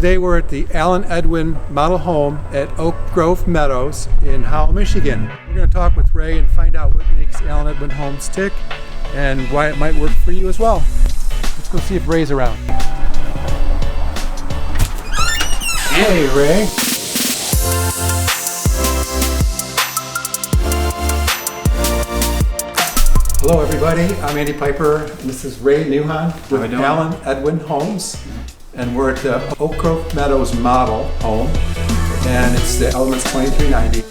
Today we're at the Allen Edwin Model Home at Oak Grove Meadows in Howell, Michigan. We're going to talk with Ray and find out what makes Allen Edwin Homes tick and why it might work for you as well. Let's go see if Ray's around. Hey, Ray. Hello, everybody. I'm Andy Piper. This is Ray Nouhan with Allen Edwin Homes. And we're at the Oak Grove Meadows Model Home. And it's the Elements 2390.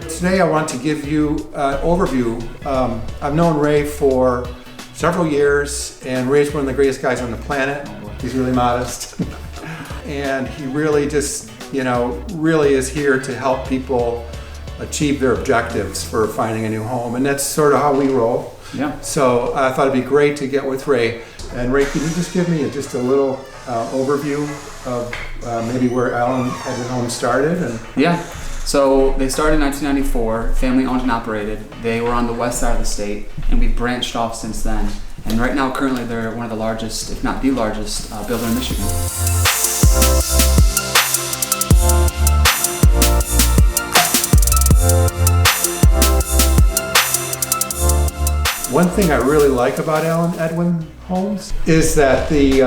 Today I want to give you an overview. I've known Ray for several years, and Ray's one of the greatest guys on the planet. He's really modest. And he really just, really is here to help people achieve their objectives for finding a new home. And that's sort of how we roll. Yeah. So I thought it'd be great to get with Ray. And Ray, can you just give me just a little overview of maybe where Allen Edwin Homes started? Yeah. So they started in 1994, family owned and operated. They were on the west side of the state, and we've branched off since then. And right now, currently, they're one of the largest, if not the largest, builder in Michigan. One thing I really like about Allen Edwin Homes is that the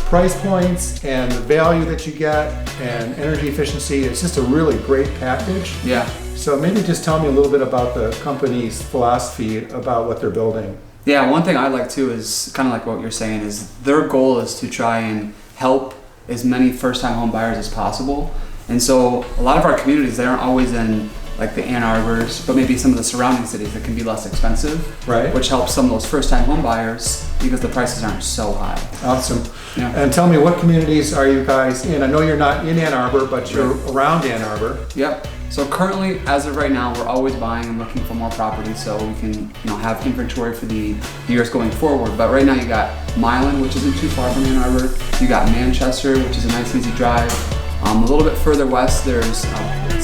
price points and the value that you get and energy efficiency, it's just a really great package. Yeah. So maybe just tell me a little bit about the company's philosophy about what they're building. Yeah, one thing I like too is kind of like what you're saying is their goal is to try and help as many first-time home buyers as possible. And so a lot of our communities, they aren't always in like the Ann Arbors, but maybe some of the surrounding cities that can be less expensive, right? Which helps some of those first-time home buyers because the prices aren't so high. Awesome. Yeah. And tell me, what communities are you guys in? I know you're not in Ann Arbor, but you're around Ann Arbor. Yep. So currently, as of right now, we're always buying and looking for more property so we can, have inventory for the years going forward. But right now, you got Milan, which isn't too far from Ann Arbor. You got Manchester, which is a nice, easy drive. A little bit further west, there's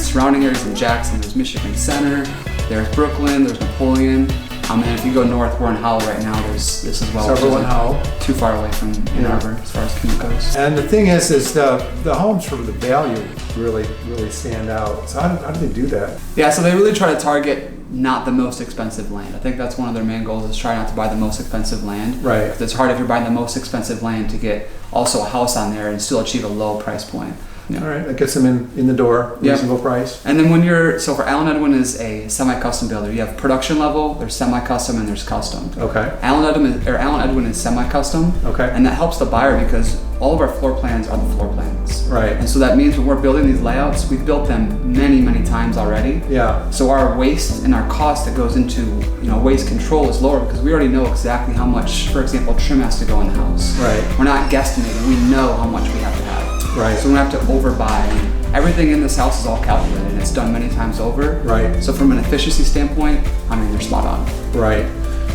surrounding areas in Jackson. There's Michigan Center, there's Brooklyn, there's Napoleon. And then if you go north, we're in Howell right now. There's this as well. Several in Howell. Too far away from Ann Arbor as far as commute goes. And the thing is the homes for the value really stand out. So how do they do that? Yeah, so they really try to target not the most expensive land. I think that's one of their main goals is try not to buy the most expensive land. Right. It's hard if you're buying the most expensive land to get also a house on there and still achieve a low price point. Yeah. All right, that gets them in the door, reasonable price. And then so for Allen Edwin is a semi-custom builder. You have production level, there's semi-custom, and there's custom. Okay. Allen Edwin is semi-custom. Okay. And that helps the buyer because all of our floor plans are the floor plans. Right. And so that means when we're building these layouts, we've built them many, many times already. Yeah. So our waste and our cost that goes into waste control is lower because we already know exactly how much, for example, trim has to go in the house. Right. We're not guesstimating. We know how much we have to have. Right. So we don't have to overbuy. Everything in this house is all calculated and it's done many times over. Right. So from an efficiency standpoint, they're spot on. Right.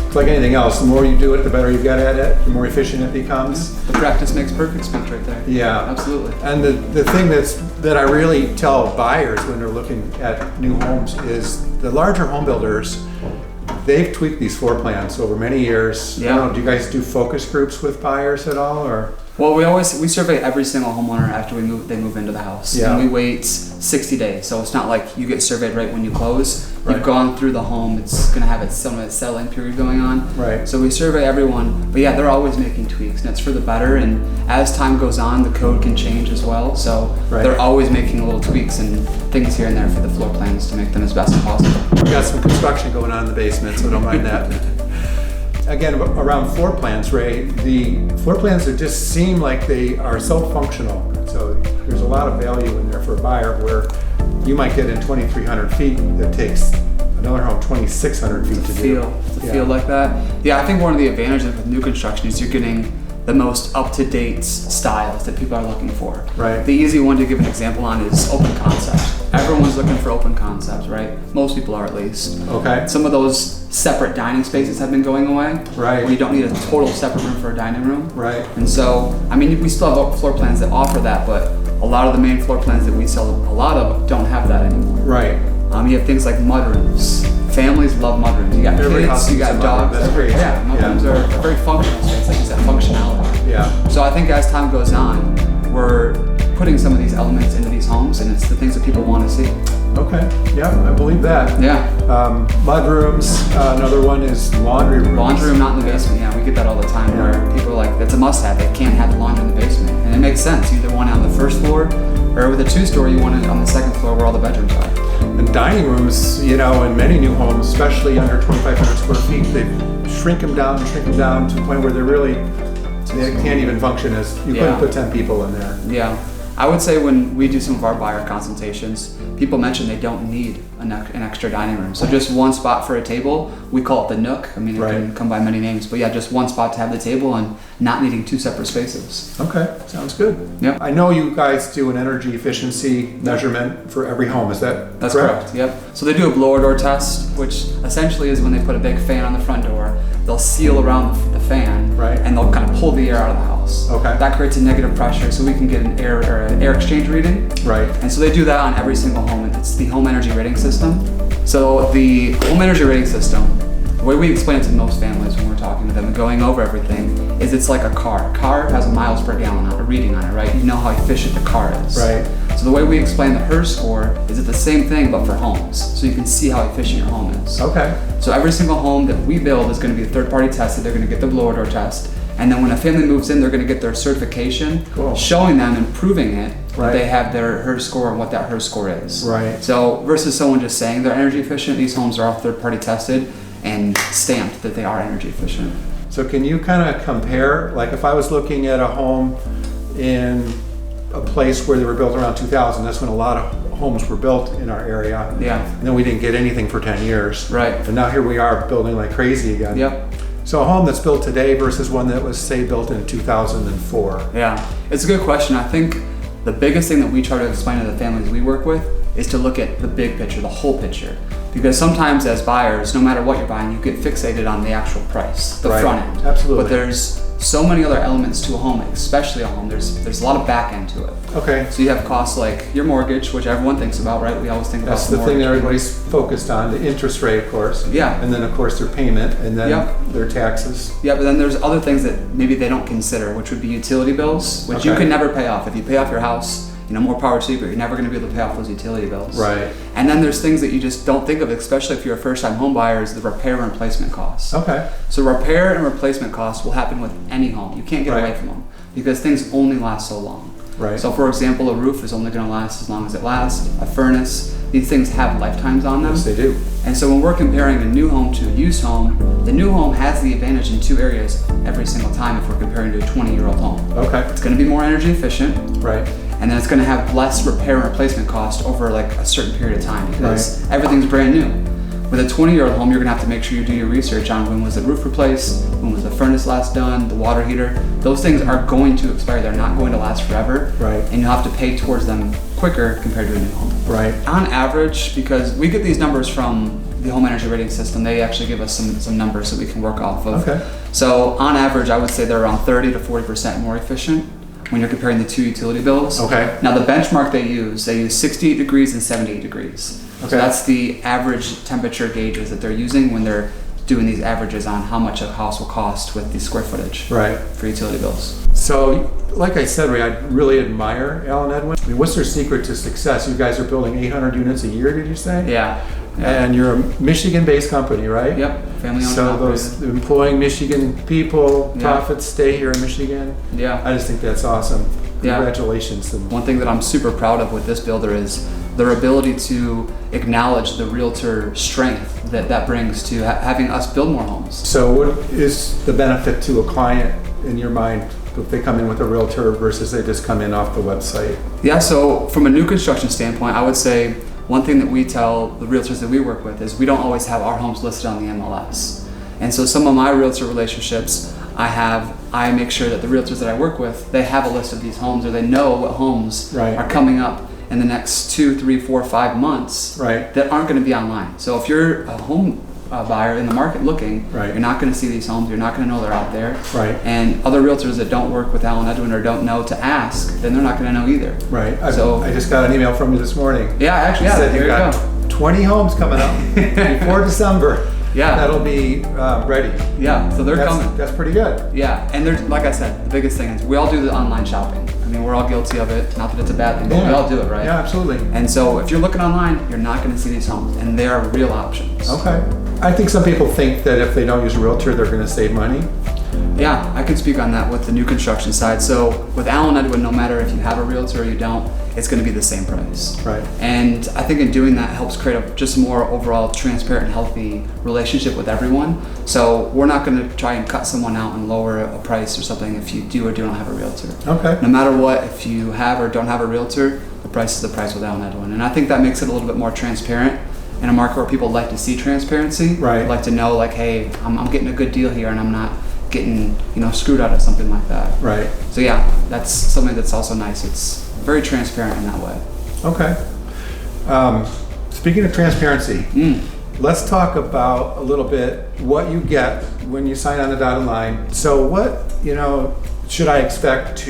It's like anything else. The more you do it, the better you get at it, the more efficient it becomes. The practice makes perfect speech right there. Yeah. Absolutely. And the thing that I really tell buyers when they're looking at new homes is the larger home builders, they've tweaked these floor plans over many years. Yeah. I don't know, do you guys do focus groups with buyers at all, or? Well, we survey every single homeowner after they move into the house. Yeah. And we wait 60 days. So it's not like you get surveyed right when you close. Right. You've gone through the home. It's going to have some of its settling period going on. Right. So we survey everyone. But yeah, they're always making tweaks, and it's for the better. And as time goes on, the code can change as well. So they're always making little tweaks and things here and there for the floor plans to make them as best as possible. We've got some construction going on in the basement, so don't mind that. Again, around floor plans, Ray, the floor plans just seem like they are so functional. So there's a lot of value in there for a buyer where you might get in 2,300 feet that takes another home 2,600 feet to feel like that. Yeah, I think one of the advantages with new construction is you're getting the most up-to-date styles that people are looking for. Right. The easy one to give an example on is open concept. Everyone's looking for open concepts, right? Most people are, at least. Okay. Some of those separate dining spaces have been going away. Right. Where you don't need a total separate room for a dining room. Right. And so, we still have floor plans that offer that, but a lot of the main floor plans that we sell a lot of don't have that anymore. Right. You have things like mudrooms. Families love mudrooms. You got kids, you got dogs. That's great. Yeah, mudrooms are a very functional space, like you said, I think as time goes on, we're putting some of these elements into these homes, and it's the things that people want to see. Okay, yeah, I believe that. Yeah. Mudrooms, another one is laundry rooms. Laundry room, not in the basement. Yeah, we get that all the time where people are like, that's a must-have. They can't have the laundry in the basement. And it makes sense. You either want it on the first floor, or with a two-story, you want it on the second floor where all the bedrooms are. And dining rooms, you know, in many new homes, especially under 2,500 square feet, they shrink them down to the point where they can't even function as, you couldn't put 10 people in there. Yeah. I would say when we do some of our buyer consultations, people mention they don't need an extra dining room. So just one spot for a table, we call it the nook. I mean, it can come by many names, but yeah, just one spot to have the table and not needing two separate spaces. Okay, sounds good. Yep. I know you guys do an energy efficiency measurement for every home, is that That's correct? Yep. So they do a blower door test, which essentially is when they put a big fan on the front door, they'll seal around the fan, and they'll kind of pull the air out of the house. Okay. That creates a negative pressure, so we can get an air exchange reading. Right. And so they do that on every single home, and it's the home energy rating system. So the home energy rating system, the way we explain it to most families when we're talking to them and going over everything, is it's like a car. A car has a miles per gallon a reading on it, right? You know how efficient the car is. Right. So the way we explain the HERS score is it's the same thing but for homes, so you can see how efficient your home is. Okay. So every single home that we build is going to be third-party tested. They're going to get the blower door test, and then when a family moves in, they're going to get their certification, showing them and proving it that they have their HERS score and what that HERS score is. Right. So versus someone just saying they're energy efficient, these homes are all third-party tested and stamped that they are energy efficient. So can you kind of compare, like if I was looking at a home in a place where they were built around 2000, that's when a lot of homes were built in our area. Yeah. And then we didn't get anything for 10 years. Right. And now here we are building like crazy again. Yep. So a home that's built today versus one that was, say, built in 2004. Yeah, it's a good question. I think the biggest thing that we try to explain to the families we work with is to look at the big picture, the whole picture. Because sometimes as buyers, no matter what you're buying, you get fixated on the actual price, the front end. Absolutely. But there's so many other elements to a home, especially a home. There's a lot of back end to it. Okay. So you have costs like your mortgage, which everyone thinks about, right? We always think about That's the mortgage. thing that everybody's focused on, the interest rate, of course. Yeah. And then, of course, their payment, and then their taxes. Yeah, but then there's other things that maybe they don't consider, which would be utility bills, which you can never pay off. If you pay off your house, you know, more power to you, but you're never going to be able to pay off those utility bills. Right. And then there's things that you just don't think of, especially if you're a first-time home buyer, is the repair and replacement costs. Okay. So repair and replacement costs will happen with any home. You can't get away from them because things only last so long. Right. So for example, a roof is only going to last as long as it lasts. A furnace, these things have lifetimes on them. Yes, they do. And so when we're comparing a new home to a used home, the new home has the advantage in two areas every single time if we're comparing to a 20-year-old home. Okay. It's going to be more energy efficient. Right. And then it's going to have less repair and replacement cost over like a certain period of time because everything's brand new. With a 20-year-old home, you're going to have to make sure you do your research on when was the roof replaced, when was the furnace last done, the water heater. Those things are going to expire. They're not going to last forever. Right. And you'll have to pay towards them quicker compared to a new home. Right. On average, because we get these numbers from the home energy rating system, they actually give us some numbers that we can work off of. Okay. So on average, I would say they're around 30 to 40% more efficient when you're comparing the two utility bills. Okay. Now the benchmark they use 68 degrees and 78 degrees. Okay. So that's the average temperature gauges that they're using when they're doing these averages on how much a house will cost with the square footage for utility bills. So, like I said, Ray, I really admire Allen Edwin. I mean, what's their secret to success? You guys are building 800 units a year, did you say? Yeah. And you're a Michigan-based company, right? Yep, family owned. So those employing Michigan people, profits stay here in Michigan. Yeah. I just think that's awesome. Congratulations. One thing that I'm super proud of with this builder is their ability to acknowledge the realtor strength that brings to having us build more homes. So what is the benefit to a client in your mind if they come in with a realtor versus they just come in off the website? Yeah, so from a new construction standpoint, I would say one thing that we tell the realtors that we work with is we don't always have our homes listed on the MLS. And so some of my realtor relationships, I make sure that the realtors that I work with, they have a list of these homes or they know what homes are coming up in the next 2, 3, 4, 5 months that aren't going to be online. So if you're a home buyer in the market looking, you're not going to see these homes, you're not going to know they're out there. And other realtors that don't work with Allen Edwin or don't know to ask, then they're not going to know either. So I just got an email from you this morning. Yeah, actually, said you got 20 homes coming up before December. Yeah. that'll be ready. Yeah, so they're coming. That's pretty good. Yeah, and there's, like I said, the biggest thing is we all do the online shopping. I mean, we're all guilty of it. Not that it's a bad thing, but we all do it, right? Yeah, absolutely. And so if you're looking online, you're not going to see these homes, and they are real options. Okay. I think some people think that if they don't use a realtor, they're going to save money. Yeah, I can speak on that with the new construction side. So with Allen Edwin, no matter if you have a realtor or you don't, it's going to be the same price. Right. And I think in doing that helps create a just more overall transparent and healthy relationship with everyone. So we're not going to try and cut someone out and lower a price or something if you do or do not have a realtor. Okay. No matter what, if you have or don't have a realtor, the price is the price with Allen Edwin. And I think that makes it a little bit more transparent in a market where people like to see transparency. Right. Like to know, like, hey, I'm getting a good deal here and I'm not getting, screwed out of something like that. Right. So yeah, that's something that's also nice. It's very transparent in that way. Okay. Speaking of transparency, let's talk about a little bit what you get when you sign on the dotted line. So what, should I expect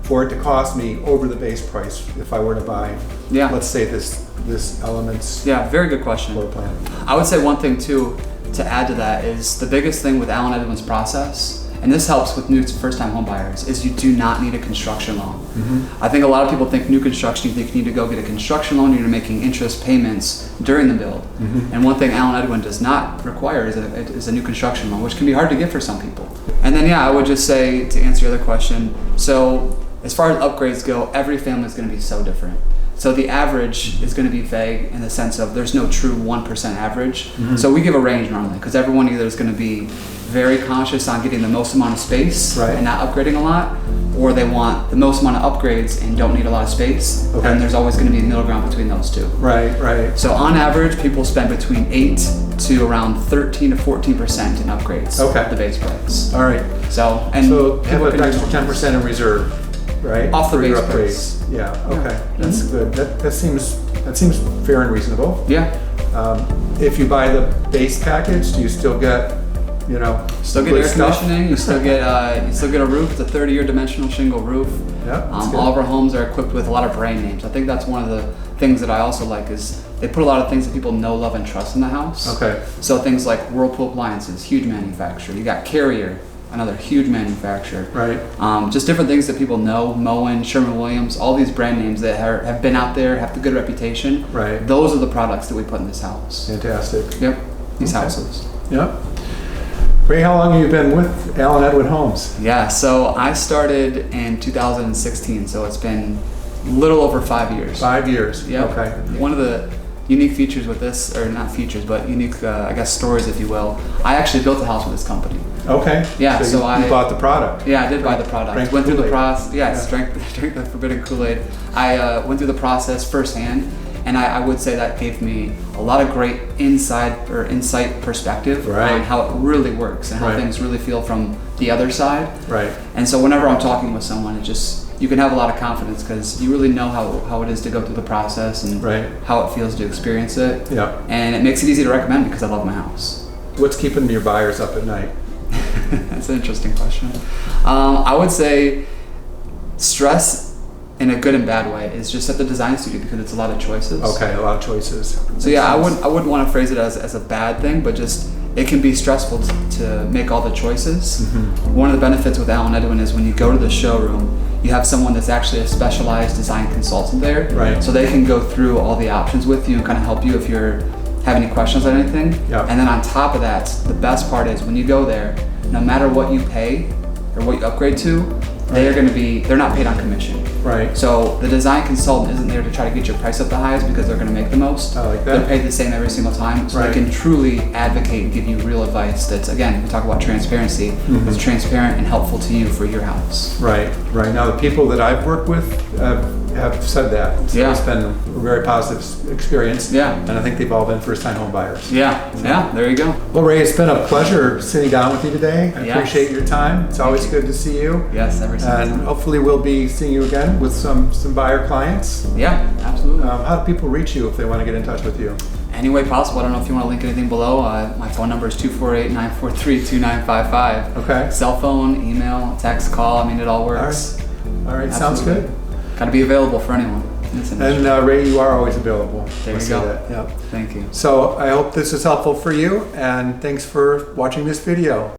for it to cost me over the base price if I were to buy, let's say this Elements very good question. floor plan? I would say one thing too, to add to that, is the biggest thing with Allen Edwin's process, and this helps with new first-time home buyers, is you do not need a construction loan. I think a lot of people think new construction, you think you need to go get a construction loan, you're making interest payments during the build. And one thing Allen Edwin does not require is a new construction loan, which can be hard to get for some people. And then I would just say, to answer your other question, so as far as upgrades go, every family is going to be so different. So the average is going to be vague in the sense of there's no true 1% average. So we give a range normally because everyone either is going to be very conscious on getting the most amount of space and not upgrading a lot, or they want the most amount of upgrades and don't need a lot of space. Okay. And there's always going to be a middle ground between those two. Right. So on average, people spend between 8 to around 13 to 14% in upgrades. Okay. The base price. All right. So have an extra 10% in reserve, right? Off the for your base price. Yeah. Okay. That's good. That seems fair and reasonable. Yeah. If you buy the base package, do you still get, still get good air stuff? conditioning? You still get a roof. It's a 30-year dimensional shingle roof. Yeah. That's good. All of our homes are equipped with a lot of brand names. I think that's one of the things that I also like is they put a lot of things that people know, love, and trust in the house. Okay. So things like Whirlpool appliances, huge manufacturer. You got Carrier, another huge manufacturer. Right. Just different things that people know, Moen, Sherwin-Williams, all these brand names that have been out there, have the good reputation. Right. Those are the products that we put in this house. Fantastic. Yep, these houses. Yep. Ray, how long have you been with Allen Edwin Homes? Yeah, so I started in 2016, so it's been a little over 5 years. 5 years. Yep. Okay. One of the unique features with this, or not features, but unique, stories, if you will, I actually built a house with this company. Okay. Yeah, So you bought the product. Yeah, I did buy the product. Drank Went through the Kool-Aid. process. Yeah, drank the forbidden Kool-Aid. I went through the process firsthand, and I would say that gave me a lot of great insight perspective on how it really works and how things really feel from the other side. Right. And so whenever I'm talking with someone, you can have a lot of confidence because you really know how it is to go through the process and how it feels to experience it. Yeah. And it makes it easy to recommend because I love my house. What's keeping your buyers up at night? That's an interesting question. I would say stress in a good and bad way is just at the design studio because it's a lot of choices. Okay, a lot of choices. So I wouldn't want to phrase it as a bad thing, but just it can be stressful to make all the choices. One of the benefits with Allen Edwin is when you go to the showroom, you have someone that's actually a specialized design consultant there. Right. So they can go through all the options with you and kind of help you if you're have any questions on anything. Yeah. And then on top of that, the best part is when you go there, no matter what you pay or what you upgrade to, they're not paid on commission. Right. So the design consultant isn't there to try to get your price up the highest because they're going to make the most. I like that. They're paid the same every single time, so Right. they can truly advocate and give you real advice that's, again, we talk about transparency, it's transparent and helpful to you for your house. Right. Now, the people that I've worked with have said that. So Yeah. It's been a very positive experience. Yeah. And I think they've all been first-time home buyers. Yeah, there you go. Well, Ray, it's been a pleasure sitting down with you today. I Yes. appreciate your time. It's always good to see you. Yes, every single And time. hopefully we'll be seeing you again with some buyer clients. Yeah, absolutely. How do people reach you if they want to get in touch with you? Any way possible. I don't know if you want to link anything below. My phone number is 248-943-2955. Okay. Cell phone, email, text, call. I mean, it all works. All right. Sounds Absolutely. good. Got to be available for anyone. this industry. And Ray, you are always available. There I'll you say go. that, yeah. Thank you. So I hope this is helpful for you, and thanks for watching this video.